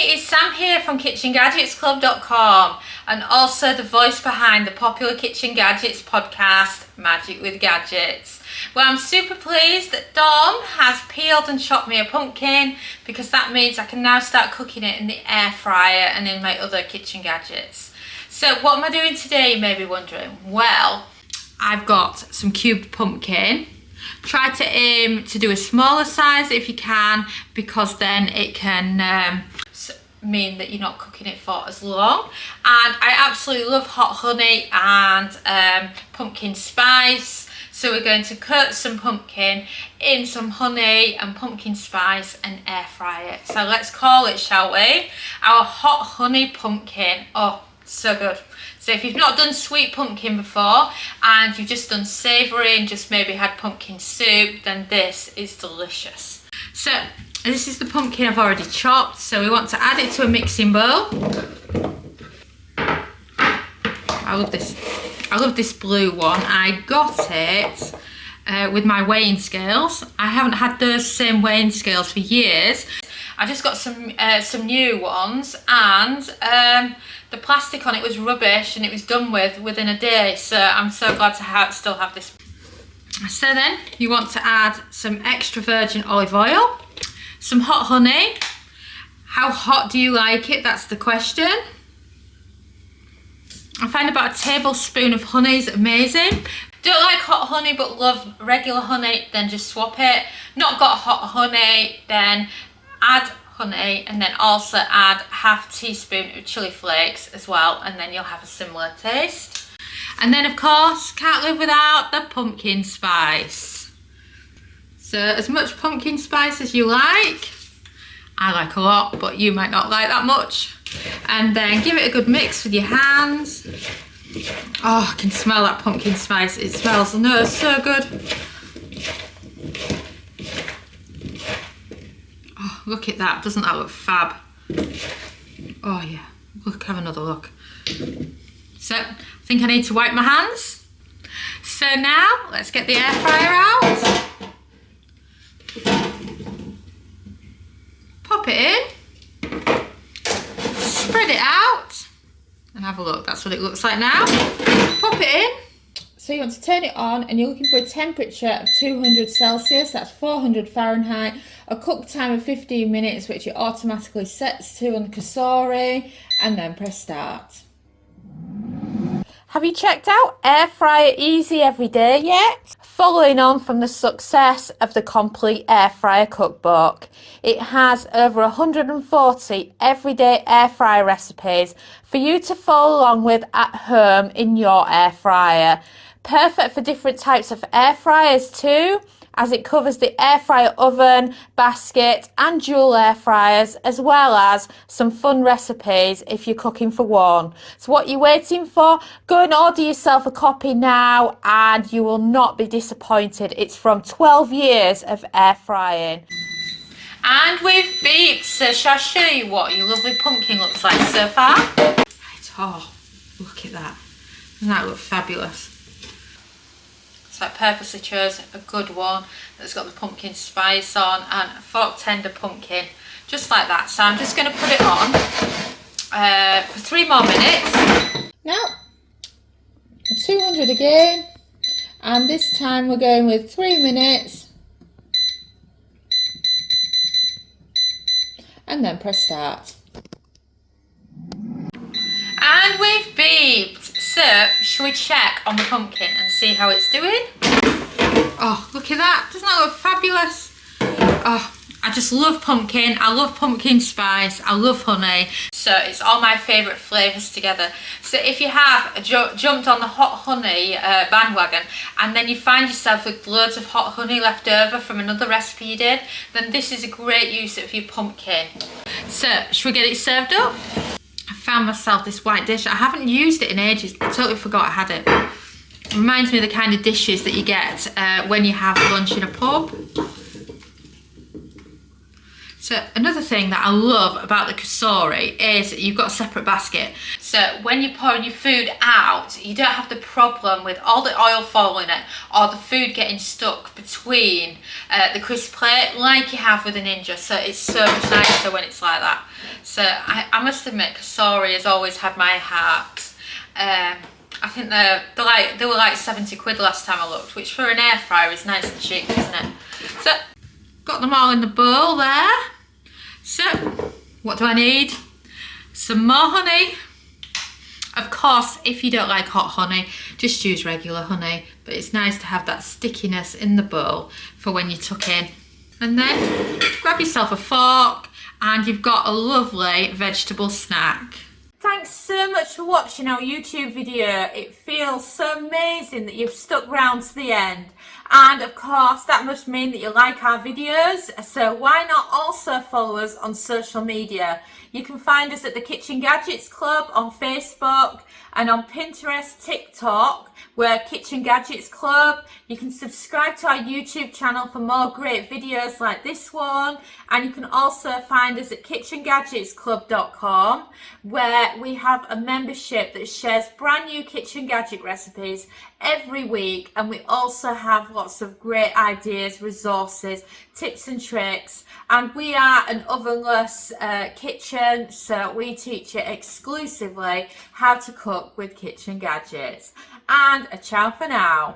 it's Sam here from KitchenGadgetsClub.com and also the voice behind the popular Kitchen Gadgets podcast, Magic with Gadgets. Well, I'm super pleased that Dom has peeled and chopped me a pumpkin because that means I can now start cooking it in the air fryer and in my other kitchen gadgets. So what am I doing today, you may be wondering? Well, I've got some cubed pumpkin. Try to aim to do a smaller size if you can, because then it can mean that you're not cooking it for as long. And I absolutely love hot honey and pumpkin spice. So we're going to coat some pumpkin in some honey and pumpkin spice and air fry it. So let's call it, shall we? Our hot honey pumpkin. Oh, so good. So if you've not done sweet pumpkin before and you've just done savoury and just maybe had pumpkin soup, then this is delicious. So this is the pumpkin I've already chopped. So we want to add it to a mixing bowl. I love this blue one. I got it with my weighing scales. I haven't had those same weighing scales for years. I just got some new ones, and the plastic on it was rubbish and it was done with within a day, so I'm so glad to still have this. So then you want to add some extra virgin olive oil, some hot honey. How hot do you like it? That's the question. I find about a tablespoon of honey is amazing. Don't like hot honey but love regular honey, then just swap it. Not got hot honey, then add honey, and then also add half teaspoon of chili flakes as well, and then you'll have a similar taste. And then of course, can't live without the pumpkin spice. So as much pumpkin spice as you like. I like a lot, but you might not like that much. And then give it a good mix with your hands. Oh, I can smell that pumpkin spice. It smells, no, it's so good. Oh, look at that. Doesn't that look fab? Oh yeah, look, have another look. So, I think I need to wipe my hands. So now, let's get the air fryer out. Pop it in. Spread it out. And have a look, that's what it looks like now. Pop it in. So you want to turn it on, and you're looking for a temperature of 200 Celsius, that's 400 Fahrenheit, a cook time of 15 minutes, which it automatically sets to on the Kasori, and then press start. Have you checked out Air Fryer Easy Every Day yet? Following on from the success of the Complete Air Fryer Cookbook, it has over 140 everyday air fryer recipes for you to follow along with at home in your air fryer. Perfect for different types of air fryers too, as it covers the air fryer oven, basket and dual air fryers, as well as some fun recipes if you're cooking for one. So what are you waiting for? Go and order yourself a copy now and you will not be disappointed. It's from 12 years of air frying. And we've beeped, so shall I show you what your lovely pumpkin looks like so far? Right, oh, look at that. Doesn't that look fabulous? So I purposely chose a good one that's got the pumpkin spice on and a fork tender pumpkin, just like that. So I'm just going to put it on for 3 more minutes. Now, 200 again, and this time we're going with 3 minutes. And then press start. And we've beeped. So, shall we check on the pumpkin and see how it's doing? Oh, look at that. Doesn't that look fabulous? Oh, I just love pumpkin. I love pumpkin spice. I love honey. So it's all my favourite flavours together. So if you have jumped on the hot honey bandwagon and then you find yourself with loads of hot honey left over from another recipe you did, then this is a great use of your pumpkin. So, shall we get it served up? I found myself this white dish. I haven't used it in ages. I totally forgot I had it. It reminds me of the kind of dishes that you get when you have lunch in a pub. So another thing that I love about the Kasori is you've got a separate basket. So when you're pouring your food out, you don't have the problem with all the oil falling it or the food getting stuck between the crisp plate like you have with a Ninja. So it's so much nicer when it's like that. So I must admit, Kasori has always had my heart. I think they were like 70 quid last time I looked, which for an air fryer is nice and cheap, isn't it? So got them all in the bowl there. So what do I need? Some more honey. Of course, if you don't like hot honey, just use regular honey, but it's nice to have that stickiness in the bowl for when you tuck in. And then grab yourself a fork and you've got a lovely vegetable snack. Thanks so much for watching our YouTube video. It feels so amazing that you've stuck around to the end. And of course, that must mean that you like our videos. So why not also follow us on social media? You can find us at the Kitchen Gadgets Club on Facebook and on Pinterest, TikTok, we're Kitchen Gadgets Club. You can subscribe to our YouTube channel for more great videos like this one. And you can also find us at KitchenGadgetsClub.com, where we have a membership that shares brand new kitchen gadget recipes every week. And we also have lots of great ideas, resources, tips and tricks. And we are an ovenless kitchen, so we teach you exclusively how to cook with kitchen gadgets. And a ciao for now.